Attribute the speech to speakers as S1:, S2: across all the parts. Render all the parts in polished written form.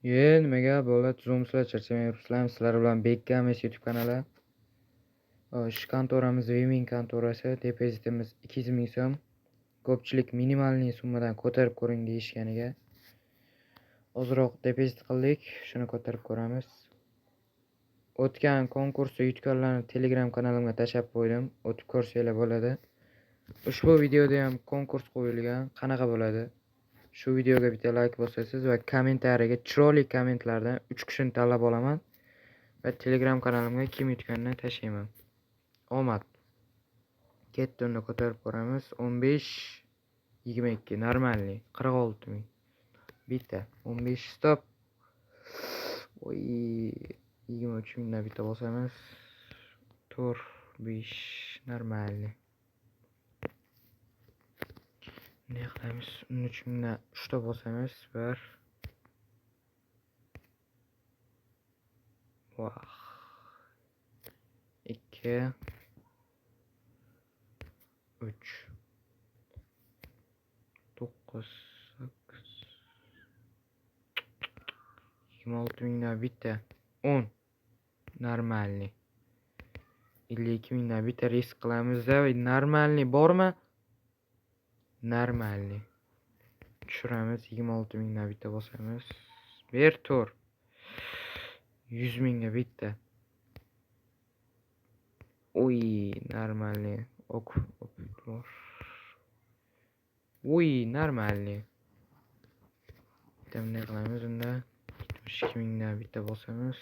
S1: Nimaga bo'ladi? Zo'msizlar charchamay yuribsizlarmi? Sizlar bilan Bekamiz YouTube kanali. Shu kontoramiz Vimin kontorasi. Depozitimiz 200 ming so'm. Ko'pchilik minimalniy summadan ko'tarib ko'ring deyishganiga ozroq depozit qildik. Shuni ko'tarib ko'ramiz. O'tgan konkursda yutganlarni Telegram kanalimga tashlab qo'ydim. O'tib ko'rsanglar bo'ladi. Ushbu videoda ham konkurs qo'yilgan. Qanaqa bo'ladi? Shu videoga bitta like bosasiz va kommentariyaga chiroyli kommentlardan 3 kishini tanlab olaman va Telegram kanalimga kim yutganini tashlayman. Omad. Ketdi, unda ko'tarib ko'ramiz. 15 22 normalniy 46 ming. Bitta 15 stop. Voy 23 mingdan bitta bosamiz. 4 5 normalniy. Ne qilamiz? 13 mingdan 3 ta bosamiz. 1 2 3 9 8 26 mingdan bitta 10 normalniy. 52 mingdan bitta risk qilamiz-da. Normalniy bormi? Normalniy. Tushiramiz. 26 mingdan bitta bosamiz. Ber tur. 100 mingga bitta. Oy, normalniy. Ok. Oy, normalniy. Bitta ne qilamiz unda? 72 mingdan bitta bosamiz.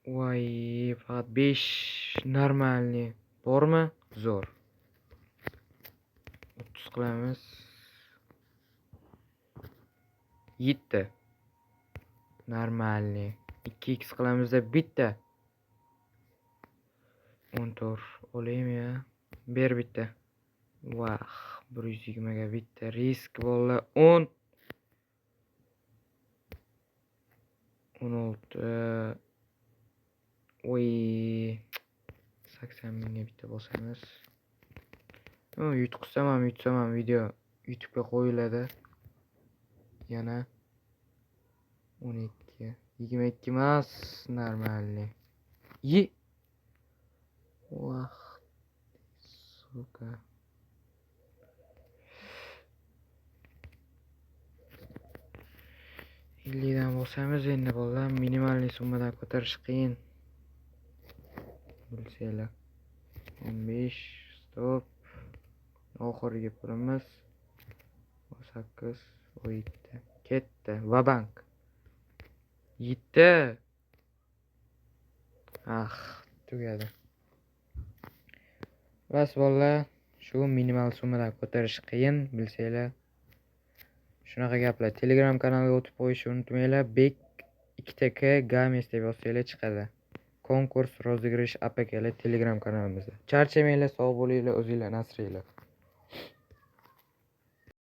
S1: Voy, faqat 5 normalniy. Bormi? Zo'r. 30 qilamiz. 7 normalniy. 2x qilamizda bitta. 14 olaymi ya? Ber bitta. Vah, 120 ga bitta risk bo'ldi. 10 16 Oy, 80 mingga bitta bosamiz. Yutqizsam ham yutsam ham video YouTube'ga qo'yiladi. Yana 12 22 emas, normalniy. Vah, suka. Dan bosamiz endi bolalar. Minimalniy summadan ko'tarish qiyin. Bilsanglar. 15 stop. Oxirgi pulimiz 8 7 ketdi. Va bank. 7. Tugadi. Bas bolalar, shu minimal summadan ko'tarish qiyin, bilsanglar. Shunaqa gaplar. Telegram kanaliga o'tib qo'yishni unutmanglar. Bek 2TK Games deb yozsanglar chiqadi. Konkurs, rozigrish APKlar Telegram kanalimizda. Charchamanglar, sog' bo'linglar, o'zinglarni asranglar.